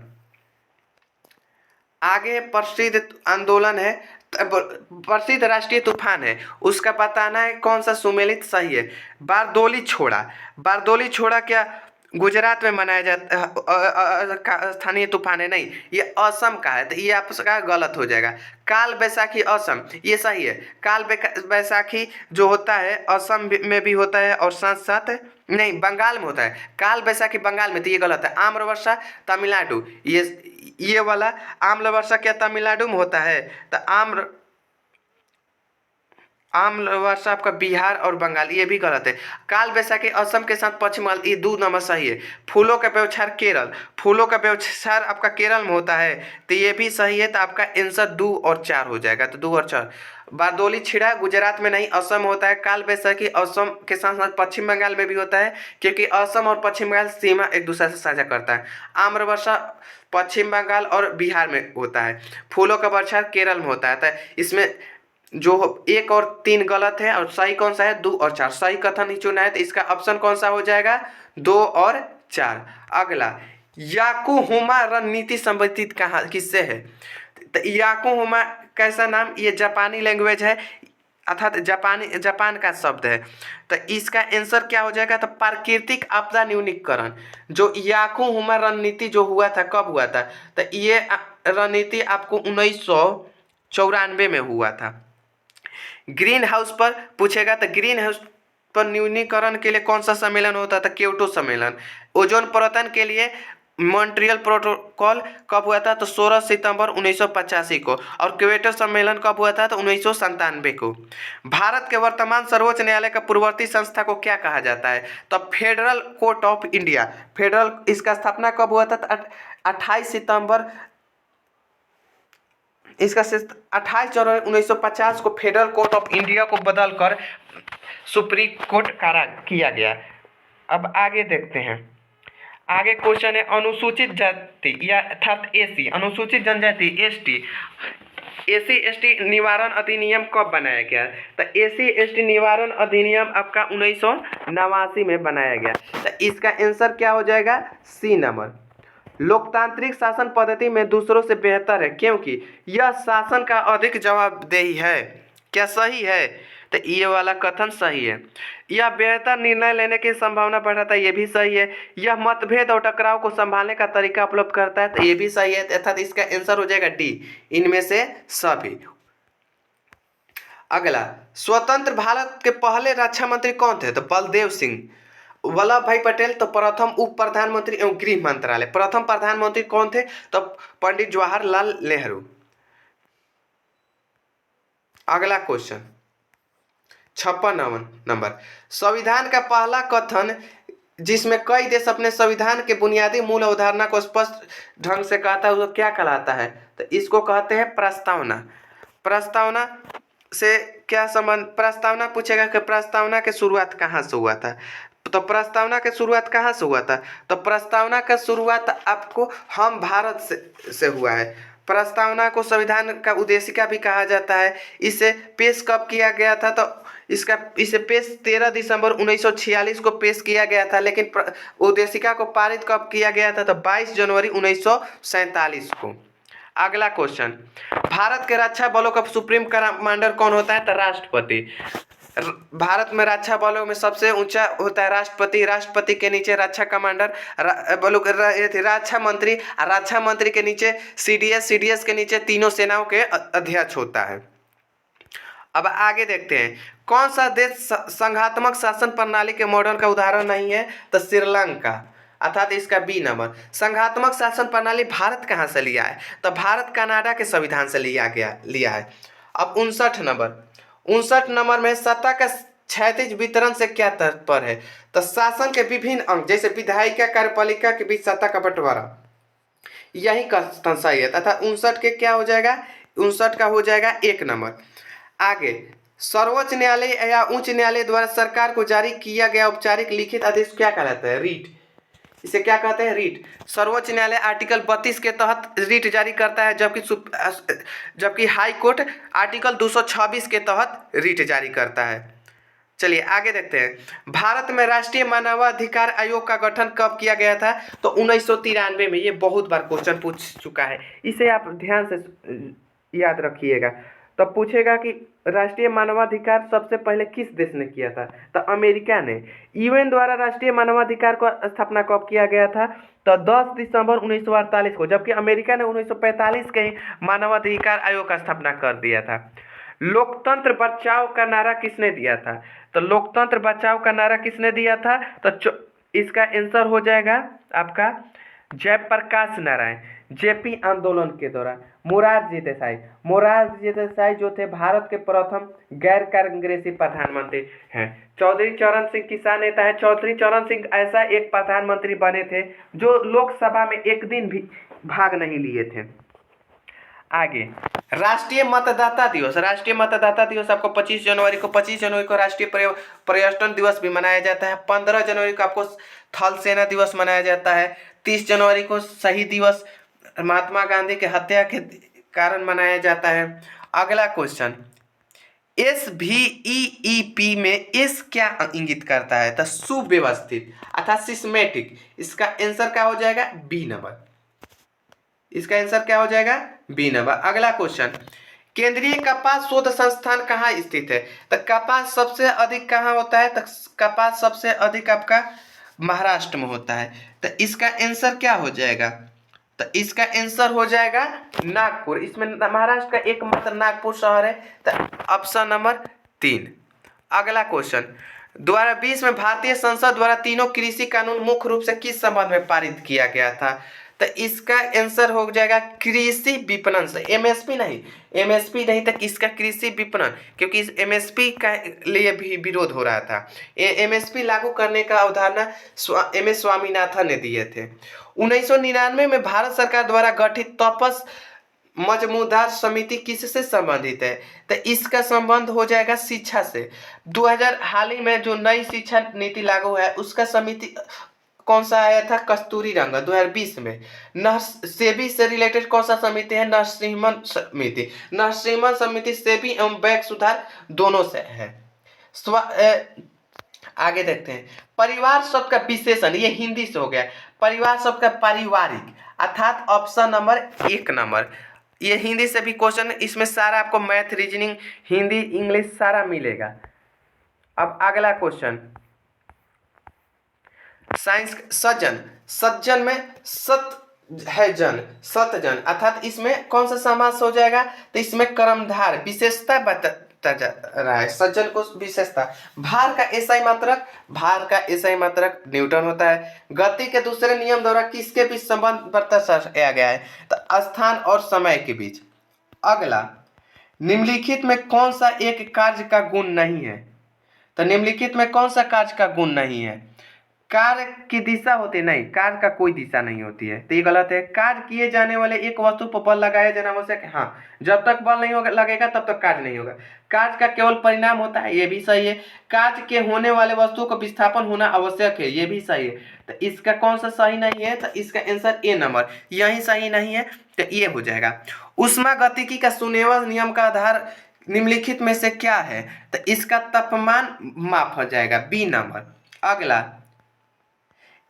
A: आगे प्रसिद्ध आंदोलन है, प्रसिद्ध राष्ट्रीय तूफान है, उसका बताना है कौन सा सुमेलित सही है। बारदोली छोड़ा, बारदोली छोड़ा क्या गुजरात में मनाया जाता स्थानीय तूफान है? नहीं, ये असम का है। तो ये आपका गलत हो जाएगा। काल बैसाखी असम, ये सही है। काल बैसाखी जो होता है असम में भी होता है और साथ साथ नहीं, बंगाल में होता है। काल बैसाखी बंगाल में, तो ये गलत है। आम्र वर्षा तमिलनाडु, ये वाला आम्र वर्षा क्या तमिलनाडु में होता है? तो आम वर्षा आपका बिहार और बंगाल, ये भी गलत है। काल वैसाखी असम के साथ पश्चिम बंगाल, ये 2 नंबर सही है। फूलों का बौछार केरल, फूलों का बौछार आपका केरल में होता है, तो ये भी सही है। तो आपका आंसर 2 और 4 हो जाएगा। तो 2 और 4। बारदोली छिड़ा गुजरात में नहीं, असम होता है। काल वैसाखी असम के साथ साथ पश्चिम बंगाल में भी होता है, क्योंकि असम और पश्चिम बंगाल सीमा एक दूसरे से साझा करता है। आम्र वर्षा पश्चिम बंगाल और बिहार में होता है। फूलों का बौछार केरल में होता है। तो इसमें जो 1 और 3 गलत है, और सही कौन सा है? 2 और 4। सही कथन ही चुना है, तो इसका ऑप्शन कौन सा हो जाएगा? 2 और 4। अगला, याकोहुमा रणनीति संबंधित कहाँ किससे है? तो याकोहुमा कैसा नाम? ये जापानी लैंग्वेज है, अर्थात जापान का शब्द है। तो इसका आंसर क्या हो जाएगा? तो प्राकृतिक आपदा न्यूनीकरण। जो याकोहुमा रणनीति जो हुआ था, कब हुआ था? तो ये रणनीति आपको 1994 में हुआ था। ग्रीन हाउस पर पूछेगा, तो ग्रीन हाउस पर न्यूनीकरण के लिए कौन सा सम्मेलन होता था? क्योटो सम्मेलन। ओजोन परतन के लिए मॉन्ट्रियल प्रोटोकॉल कब हुआ था? तो 16 सितंबर 1985 को। और क्योटो सम्मेलन कब हुआ था? तो 1997 को। भारत के वर्तमान सर्वोच्च न्यायालय का पूर्ववर्ती संस्था को क्या कहा जाता है? तो federal court of India. Federal, इसका स्थापना कब हुआ था? तो 28 सितंबर, इसका 28 जनवरी 1950 को फेडरल कोर्ट ऑफ इंडिया को बदलकर सुप्रीम कोर्ट करा किया गया। अब आगे देखते हैं। आगे क्वेश्चन है, अनुसूचित जाति या अर्थात एसी, अनुसूचित जनजाति एसटी, एसी एसटी निवारण अधिनियम कब बनाया गया? तो एसी एसटी निवारण अधिनियम आपका 1989 में बनाया गया। तो इसका आंसर क्या हो जाएगा? C number. लोकतांत्रिक शासन पद्धति में दूसरों से बेहतर है क्योंकि यह शासन का अधिक जवाबदेही है। क्या सही है? तो ये वाला कथन सही है। यह बेहतर निर्णय लेने की संभावना बढ़ाता है, ये भी सही है। यह मतभेद और टकराव को संभालने का तरीका उपलब्ध करता है, तो ये भी सही है। अर्थात इसका आंसर हो जाएगा डी, इनमें से सभी। अगला, स्वतंत्र भारत के पहले रक्षा मंत्री कौन थे? तो बलदेव सिंह। वल्लभ भाई पटेल तो प्रथम उप प्रधानमंत्री एवं गृह मंत्रालय। प्रथम प्रधानमंत्री कौन थे? तो पंडित जवाहरलाल नेहरू। अगला क्वेश्चन 56 नंबर, संविधान का पहला कथन जिसमें कई देश अपने संविधान के बुनियादी मूल अवधारणा को स्पष्ट ढंग से कहता है, वो क्या कहलाता है? तो इसको कहते हैं प्रस्तावना। प्रस्तावना से क्या संबंध? प्रस्तावना पूछेगा कि प्रस्तावना की शुरुआत कहाँ से हुआ था? तो प्रस्तावना की शुरुआत कहाँ से हुआ था? तो प्रस्तावना का शुरुआत आपको हम भारत से हुआ है। प्रस्तावना को संविधान का उद्देशिका भी कहा जाता है। इसे पेश कब किया गया था? तो इसे पेश 13 दिसंबर 1946 को पेश किया गया था, लेकिन उद्देशिका को पारित कब किया गया था? तो 22 जनवरी 1947 को। अगला क्वेश्चन, भारत के रक्षा बलों का सुप्रीम कमांडर कौन होता है? तो राष्ट्रपति। भारत में रक्षा बलों में सबसे ऊंचा होता है राष्ट्रपति। राष्ट्रपति के नीचे रक्षा कमांडर, रक्षा मंत्री, रक्षा मंत्री के नीचे सीडीएस, सीडीएस के नीचे तीनों सेनाओं के अध्यक्ष होता है। अब आगे देखते हैं, कौन सा देश संघात्मक शासन प्रणाली के मॉडल का उदाहरण नहीं है? तो श्रीलंका, अर्थात इसका बी नंबर। संघात्मक शासन प्रणाली भारत कहाँ से लिया है? तो भारत कनाडा के संविधान से लिया है। अब 59 नंबर में सत्ता का क्षैतिज वितरण से क्या तात्पर्य है? तो शासन के विभिन्न अंग जैसे विधायिका, कार्यपालिका के बीच सत्ता का बंटवारा, यही कथन सही है। तथा 59 के क्या हो जाएगा? 59 का हो जाएगा 1 नंबर। आगे, सर्वोच्च न्यायालय या उच्च न्यायालय द्वारा सरकार को जारी किया गया औपचारिक लिखित आदेश क्या कहलाता है? रीट। इसे क्या कहते हैं? रीट। सर्वोच्च न्यायालय आर्टिकल 32 के तहत रीट जारी करता है, जबकि हाई कोर्ट आर्टिकल 226 के तहत रीट जारी करता है। चलिए आगे देखते हैं, भारत में राष्ट्रीय मानवाधिकार आयोग का गठन कब किया गया था? तो 1993 में। ये बहुत बार क्वेश्चन पूछ चुका है, इसे आप ध्यान से याद रखिएगा। तो पूछेगा कि राष्ट्रीय मानवाधिकार सबसे पहले किस देश ने किया था? तो अमेरिका ने। यूएन द्वारा राष्ट्रीय मानवाधिकार को स्थापना कब किया गया था? तो 10 दिसंबर 1948 को, जबकि अमेरिका ने 1945 के ही मानवाधिकार आयोग का स्थापना कर दिया था। लोकतंत्र बचाओ का नारा किसने दिया था? तो लोकतंत्र बचाओ का नारा किसने दिया था? तो इसका आंसर हो जाएगा आपका जयप्रकाश नारायण। जेपी आंदोलन के दौरान। मोरारजी देसाई जो थे भारत के प्रथम गैर कांग्रेसी प्रधानमंत्री हैं। चौधरी चरण सिंह किसान नेता है। चौधरी चरण सिंह ऐसा एक प्रधानमंत्री बने थे जो लोकसभा में एक दिन भी भाग नहीं लिए थे। आगे, राष्ट्रीय मतदाता दिवस। राष्ट्रीय मतदाता दिवस आपको 25 जनवरी को राष्ट्रीय पर्यटन दिवस भी मनाया जाता है। 15 जनवरी को आपको थल सेना दिवस मनाया जाता है। 30 जनवरी को शहीद दिवस महात्मा गांधी के हत्या के कारण मनाया जाता है। अगला क्वेश्चन, SVEEP में एस क्या इंगित करता है? तो सुव्यवस्थित अर्थात सिस्मेटिक। इसका आंसर क्या हो जाएगा? B number. इसका आंसर क्या हो जाएगा? B number. अगला क्वेश्चन, केंद्रीय कपास शोध संस्थान कहाँ स्थित है? तो कपास सबसे अधिक कहाँ होता है? तो कपास सबसे अधिक आपका महाराष्ट्र में होता है। तो इसका आंसर क्या हो जाएगा? तो इसका आंसर हो जाएगा नागपुर। इसमें महाराष्ट्र का एकमात्र नागपुर शहर है। तो ऑप्शन नंबर 3। अगला क्वेश्चन, 2020 में भारतीय संसद द्वारा तीनों कृषि कानून मुख्य रूप से किस संबंध में पारित किया गया था? तो इसका आंसर हो जाएगा कृषि विपणन से। एमएसपी नहीं तक इसका कृषि विपणन, क्योंकि इस एमएसपी का लिए भी विरोध हो रहा था। एमएसपी लागू करने का अवधारणा एमएस स्वामीनाथन ने दिए थे। 1999 में भारत सरकार द्वारा गठित तपस मजमूदार समिति किससे संबंधित है? तो इसका संबंध हो जाएगा शिक्षा से। 2000 हाल ही में जो नई शिक्षा नीति लागू है उसका समिति कौन सा आया था? कस्तूरी रंगन 2020 में। सेबी से रिलेटेड कौन सा समिति है? नरसिम्हन समिति। नरसिम्हन समिति सेबी एवं बैंक सुधार दोनों से है। आगे देखते हैं, परिवार शब्द का विशेषण, ये हिंदी से हो गया। परिवार शब्द का पारिवारिक, अर्थात ऑप्शन नंबर 1 नंबर। ये हिंदी से भी क्वेश्चन, इसमें सारा आपको मैथ, रीजनिंग, हिंदी, इंग्लिश सारा मिलेगा। अब अगला क्वेश्चन, साइंस सज्जन में सत है जन, सतजन, अर्थात इसमें कौन सा समास हो जाएगा? तो इसमें कर्मधार विशेषता बता जा रहा है। सज्जन को विशेषता। भार का एसआई मात्रक न्यूटन होता है। गति के दूसरे नियम द्वारा किसके बीच संबंध बताया गया है? तो स्थान और समय के बीच। अगला, निम्नलिखित में कौन सा एक कार्य का गुण नहीं है? तो निम्नलिखित में कौन सा कार्य का गुण नहीं है? कार्य की दिशा होती नहीं, कार्य का कोई दिशा नहीं होती है, तो ये गलत है। कार्य किए जाने वाले एक वस्तु पर बल लगाया जाना आवश्यक है। हाँ, जब तक बल नहीं होगा लगेगा तब तक कार्य नहीं होगा। कार्य का केवल परिणाम होता है, ये भी सही है। कार्य के होने वाले वस्तु का विस्थापन होना आवश्यक है, ये भी सही है। तो इसका कौन सा सही नहीं है? तो इसका आंसर ए नंबर, यही सही नहीं है, तो ये हो जाएगा। ऊष्मागतिकी का सुमेरन नियम का आधार निम्नलिखित में से क्या है? तो इसका तापमान माप हो जाएगा, बी नंबर। अगला,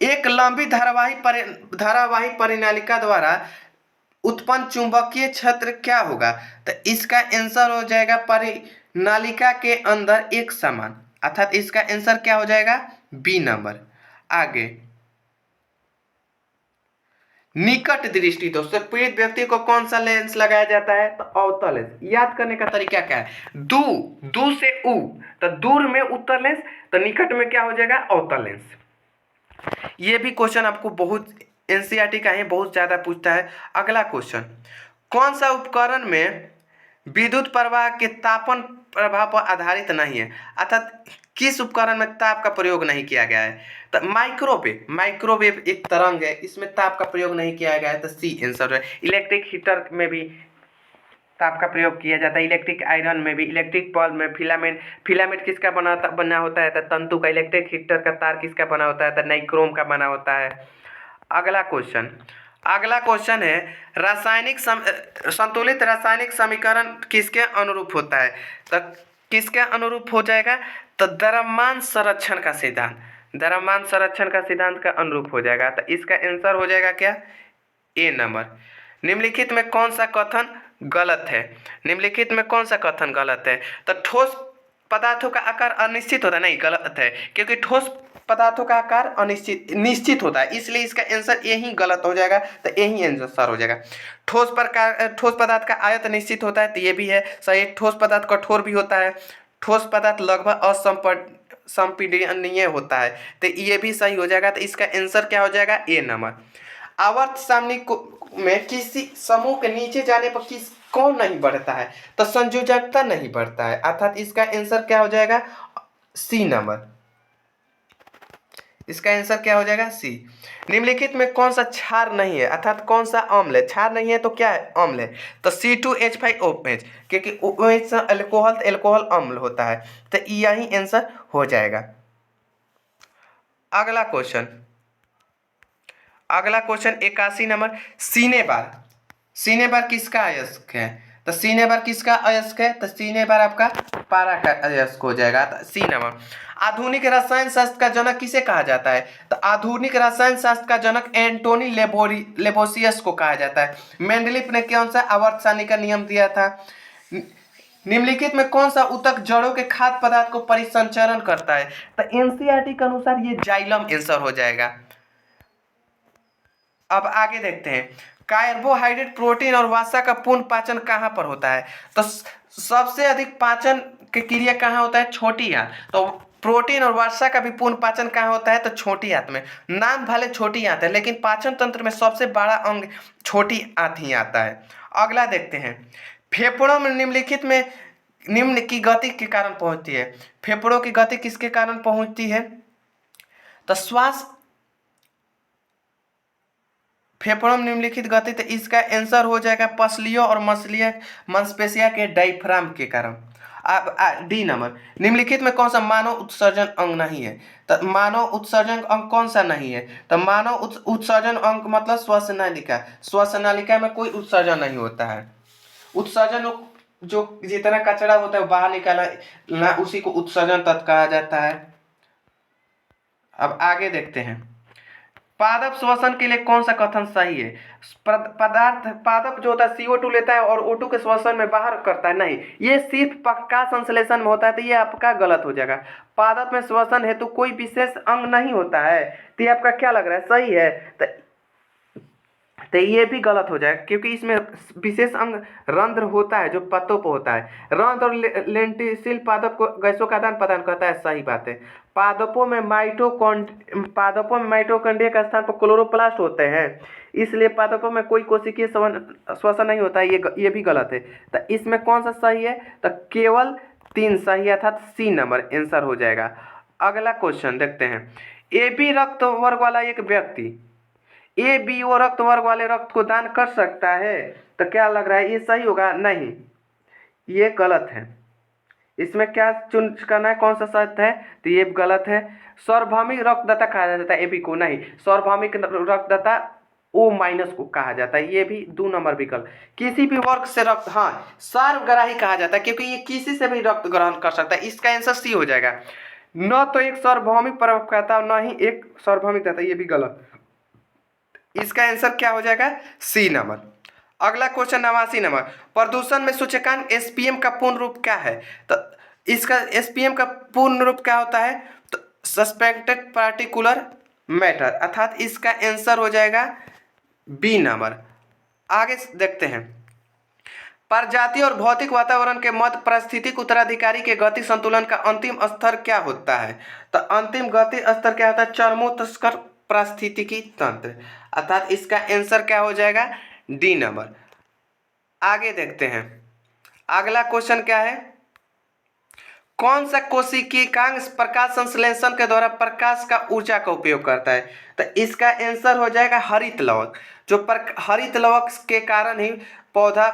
A: एक लंबी धारावाही परिनालिका द्वारा उत्पन्न चुंबकीय क्षेत्र क्या होगा? तो इसका आंसर हो जाएगा परिनालिका के अंदर एक समान, अर्थात इसका आंसर क्या हो जाएगा? B number. आगे, निकट दृष्टि दोस्तों, पीड़ित व्यक्ति को कौन सा लेंस लगाया जाता है? तो अवतल लेंस। याद करने का तरीका क्या है? दू से उ, तो दूर में उत्तल लेंस, तो निकट में क्या हो जाएगा? अवतल लेंस। ये भी क्वेश्चन आपको बहुत एनसीईआरटी का है, बहुत ज्यादा पूछता है। अगला क्वेश्चन, कौन सा उपकरण में विद्युत प्रवाह के तापन प्रभाव पर आधारित नहीं है? अर्थात किस उपकरण में ताप का प्रयोग नहीं किया गया है? तो माइक्रोवेव एक तरंग है, इसमें ताप का प्रयोग नहीं किया गया है, तो सी आंसर है। इलेक्ट्रिक हीटर में भी ताप का प्रयोग किया जाता है, इलेक्ट्रिक आयरन में भी, इलेक्ट्रिक बल्ब में फिलामेंट किसका बना होता है? तो तंतु का। इलेक्ट्रिक हीटर का तार किसका बना होता है? तो नाइक्रोम का बना होता है। अगला क्वेश्चन है, संतुलित रासायनिक समीकरण किसके अनुरूप होता है? तो किसके अनुरूप हो जाएगा? तो द्रव्यमान संरक्षण का सिद्धांत का अनुरूप हो जाएगा। तो इसका आंसर हो जाएगा क्या? ए नंबर। निम्नलिखित में कौन सा कथन गलत है? तो ठोस पदार्थों का आकार अनिश्चित होता है, नहीं, गलत है, क्योंकि ठोस पदार्थों का आकार निश्चित होता है, इसलिए इसका आंसर यही गलत हो जाएगा। तो यही आंसर हो जाएगा। ठोस पदार्थ का आयत निश्चित होता है, तो ये भी है सही। ठोस पदार्थ कठोर भी होता है, ठोस पदार्थ लगभग असंपीडनीय होता है, तो ये भी सही हो जाएगा। तो इसका आंसर क्या हो जाएगा? ए नंबर। आवर्त सारणी में किसी समूह के नीचे जाने पर कौन नहीं बढ़ता है? तो संयोजकता नहीं बढ़ता है, अर्थात इसका आंसर क्या हो जाएगा? C number. इसका आंसर क्या हो जाएगा? सी। निम्नलिखित में कौन सा क्षार नहीं है, अर्थात कौन सा अम्ल है? क्षार नहीं है तो क्या है? अम्ल है। तो C2H5OH, क्योंकि OH अल्कोहल, एल्कोहल अम्ल होता है, तो यही आंसर हो जाएगा। अगला क्वेश्चन 81 नंबर। सीनेबार। सीनेबार किसका अयस्क है? तो सीनेबार किसका अयस्क है? तो सीनेबार आपका पारा का अयस्क हो जाएगा। तो सी नंबर। आधुनिक रसायन शास्त्र का जनक किसे कहा जाता है? तो आधुनिक रसायन शास्त्र का जनक एंटोनी लेबोसियस को कहा जाता है। मेंडलीफ ने कौन सा आवर्त सारणी का नियम दिया था? निम्नलिखित में कौन सा ऊतक जड़ों के खाद्य पदार्थ को परिसंचरण करता है? तो एनसीईआरटी के अनुसार ये जाइलम आंसर हो जाएगा। अब आगे देखते हैं, कार्बोहाइड्रेट, प्रोटीन और वसा का पूर्ण पाचन कहाँ पर होता है? तो सबसे अधिक पाचन की क्रिया कहाँ होता है? छोटी आंत। तो प्रोटीन और वसा का भी पूर्ण पाचन कहाँ होता है? तो छोटी आंत में। नाम भले छोटी आंत है, लेकिन पाचन तंत्र में सबसे बड़ा अंग छोटी आंत ही आता है। अगला देखते हैं, फेफड़ों में निम्नलिखित में निम्न की गति के कारण पहुंचती है। फेफड़ों की गति किसके कारण पहुंचती है? तो श्वास, फेफड़ों में निम्नलिखित गति, तो इसका आंसर हो जाएगा पसलियों और मसलिया मांसपेशिया के डायफ्राम के कारण। अब डी नंबर। निम्नलिखित में कौन सा मानव उत्सर्जन अंग नहीं है? तो मानव उत्सर्जन अंग कौन सा नहीं है? तो मानव उत्सर्जन अंग मतलब श्वसनालिका। श्वसनालिका में कोई उत्सर्जन नहीं होता है। उत्सर्जन जो जितना कचरा होता है बाहर निकालना, उसी को उत्सर्जन तत्व कहा जाता है। अब आगे देखते हैं, पादप श्वसन के लिए कौन सा कथन सही है? पादप जो होता है CO2 लेता है और O2 के श्वसन में बाहर करता है, नहीं, ये सिर्फ प्रकाश संश्लेषण में होता है, तो ये आपका गलत हो जाएगा। पादप में श्वसन हेतु कोई विशेष अंग नहीं होता है, तो ये आपका क्या लग रहा है? सही है। तो ये भी गलत हो जाएगा, क्योंकि इसमें विशेष अंग रंध्र होता है जो पत्तों पर होता है। रंध्र और लेंटिसिल पादप को गैसों का आदान प्रदान करता है, सही बात है। पादपों में माइटोकॉन्ड्रिया के स्थान पर क्लोरोप्लास्ट होते हैं, इसलिए पादपों में कोई कोशिकीय श्वसन नहीं होता है, ये भी गलत है। तो इसमें कौन सा सही है? तो केवल 3 सही, अर्थात सी नंबर आंसर हो जाएगा। अगला क्वेश्चन देखते हैं, AB रक्त वर्ग वाला एक व्यक्ति ABO रक्त वर्ग वाले रक्त को दान कर सकता है? तो क्या लग रहा है? ये सही होगा? नहीं, ये गलत है। इसमें क्या चुन करना है, कौन सा सत्य है? तो ये गलत है। सार्वभौमिक रक्तदाता कहा जाता है AB को, नहीं, सार्वभौमिक रक्तदाता O- को कहा जाता है, ये भी 2 नंबर विकल्प। किसी भी वर्ग से रक्त, हाँ, सार्वग्राही कहा जाता है, क्योंकि ये किसी से भी रक्त ग्रहण कर सकता है, इसका आंसर सी हो जाएगा। न तो एक सार्वभौमिक प्रवक्ता न ही एक सार्वभौमिक दाता, ये भी गलत। इसका आंसर क्या हो जाएगा? C number. अगला क्वेश्चन 89 नंबर, प्रदूषण में सूचकांक SPM का पूर्ण रूप क्या है? तो इसका SPM का पूर्ण रूप क्या होता है? तो सस्पेक्टेड पार्टिकुलर मैटर, अर्थात इसका आंसर हो जाएगा बी नंबर। आगे देखते हैं, प्रजाति और भौतिक वातावरण के मध्य पारिस्थितिक उत्तराधिकारी के गति संतुलन का अंतिम स्तर क्या होता है? तो अंतिम गति स्तर क्या होता है? चरमोत्कर्ष पारिस्थितिकी तंत्र, अर्थात इसका आंसर क्या हो जाएगा? D number. आगे देखते हैं, अगला क्वेश्चन क्या है, कौन सा कोशिकांग प्रकाश संश्लेषण के द्वारा प्रकाश का ऊर्जा का उपयोग करता है? तो इसका आंसर हो जाएगा हरित लवक। जो हरित लवक के कारण ही पौधा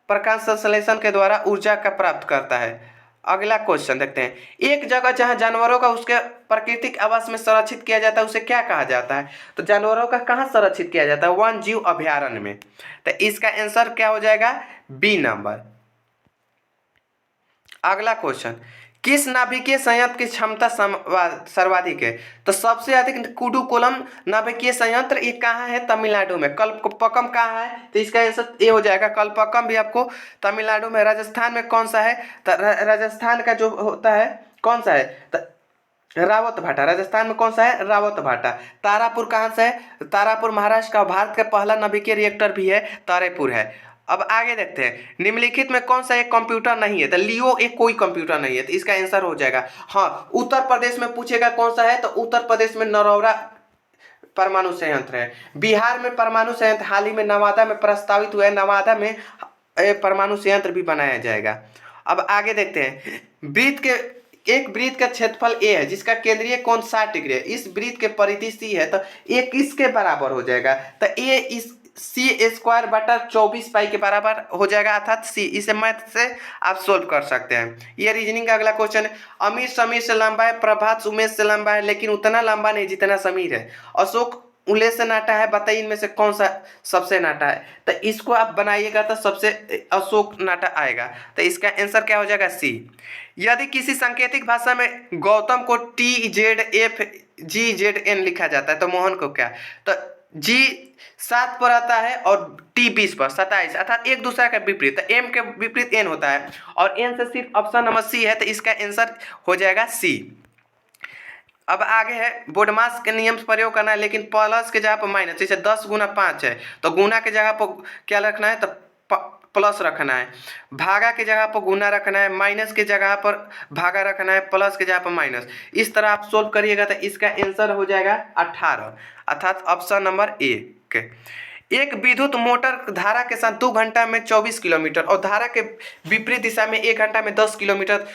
A: प्रकाश संश्लेषण के द्वारा ऊर्जा का प्राप्त करता है। अगला क्वेश्चन देखते हैं, एक जगह जहां जानवरों का उसके प्राकृतिक आवास में संरक्षित किया जाता है उसे क्या कहा जाता है? तो जानवरों का कहाँ संरक्षित किया जाता है? वन जीव अभयारण्य में। तो इसका आंसर क्या हो जाएगा? B number. अगला क्वेश्चन, किस नाभिकीय संयंत्र की क्षमता सर्वाधिक है? तो सबसे अधिक कुडुकोलम नाभिकीय संयंत्र ये कहाँ है? तमिलनाडु में। कल्पक्कम कहाँ है? तो इसका आंसर ये हो जाएगा, कल्पक्कम भी आपको तमिलनाडु में। राजस्थान में कौन सा है? तो राजस्थान का जो होता है कौन सा है? तो रावत भाटा। राजस्थान में कौन सा है? रावत भाटा। तारापुर कहाँ से है? तारापुर महाराष्ट्र का। भारत का पहला नाभिकीय रिएक्टर भी है, तारापुर है। अब आगे देखते हैं, निम्नलिखित में कौन सा एक कंप्यूटर नहीं है? तो लियो एक कोई कंप्यूटर नहीं है, तो इसका आंसर हो जाएगा हाँ, उत्तर प्रदेश में पूछेगा कौन सा है? तो उत्तर प्रदेश में नरौरा परमाणु संयंत्र है। बिहार में परमाणु संयंत्र हाल ही में नवादा में प्रस्तावित हुआ है। नवादा में परमाणु संयंत्र भी बनाया जाएगा। अब आगे देखते हैं। एक वृत्त का क्षेत्रफल ए है जिसका केंद्रीय कोण 60 डिग्री है। इस वृत्त के परिधि सी है तो ए किसके बराबर हो जाएगा? तो ए इस सी स्क्वायर बटा 24 पाई के बराबर हो जाएगा, अर्थात सी। इसे मैथ से आप सोल्व कर सकते हैं। ये रीजनिंग का अगला क्वेश्चन है। अमीर समीर से लंबा है, प्रभात उमेश से लंबा है, लेकिन उतना लंबा नहीं जितना समीर है। अशोक उल्लेख से नाटा है, बताइए इनमें से कौन सा सबसे नाटा है? तो इसको आप बनाइएगा तो सबसे अशोक नाटा आएगा। तो इसका आंसर क्या हो जाएगा? सी। यदि किसी सांकेतिक भाषा में गौतम को TZFGZN लिखा जाता है तो मोहन को क्या? तो G 7 पर आता है और T 20 पर, 27, अर्थात एक दूसरे का विपरीत। तो M के विपरीत N होता है और N से सिर्फ ऑप्शन नंबर सी है, तो इसका आंसर हो जाएगा सी। अब आगे है बोडमास के नियम से प्रयोग करना है, लेकिन प्लस के जगह पर माइनस। जैसे 10 गुना 5 है तो गुना के जगह पर क्या रखना है? तो प्लस रखना है। भागा के जगह पर गुना रखना है, माइनस के जगह पर भागा रखना है, प्लस के जगह पर माइनस। इस तरह आप सोल्व करिएगा तो इसका आंसर हो जाएगा 18, अर्थात ऑप्शन नंबर ए। एक विद्युत मोटर धारा के साथ 2 घंटा में 24 किलोमीटर और धारा के विपरीत दिशा में 1 घंटा में 10 किलोमीटर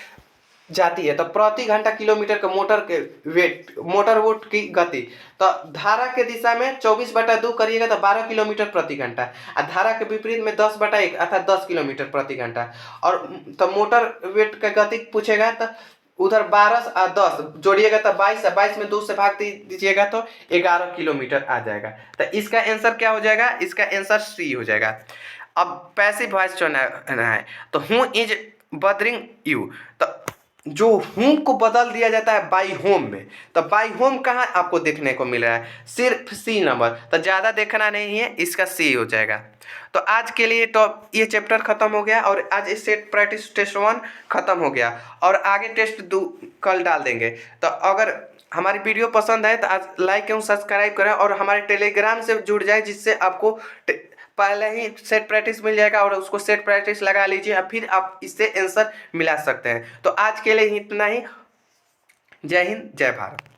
A: जाती है, तो प्रति घंटा किलोमीटर का मोटर वोट की गति। तो धारा के दिशा में 24/2 करिएगा तो 12 किलोमीटर प्रति घंटा, और धारा के विपरीत में 10/1 अर्थात 10 किलोमीटर प्रति घंटा। और तो मोटर वेट का गति पूछेगा तो उधर 12 और 10 जोड़िएगा तो 22, और 22 में 2 से भाग दीजिएगा तो 11 किलोमीटर आ जाएगा। तो इसका आंसर क्या हो जाएगा? इसका आंसर सी हो जाएगा। अब पैसिव वॉइस चुनना है तो हूँ इज बदरिंग यू, तो जो हूँ को बदल दिया जाता है बाई होम में। तो बाई होम कहाँ आपको देखने को मिल रहा है? सिर्फ सी नंबर। तो ज़्यादा देखना नहीं है, इसका सी हो जाएगा। तो आज के लिए तो ये चैप्टर खत्म हो गया और आज इस सेट प्रैक्टिस टेस्ट 1 खत्म हो गया और आगे टेस्ट 2 कल डाल देंगे। तो अगर हमारी वीडियो पसंद है तो आज लाइक एवं सब्सक्राइब करें और हमारे टेलीग्राम से जुड़ जाए, जिससे आपको पहले ही सेट प्रैक्टिस मिल जाएगा और उसको सेट प्रैक्टिस लगा लीजिए और फिर आप इससे आंसर मिला सकते हैं। तो आज के लिए इतना ही। जय हिंद, जय भारत।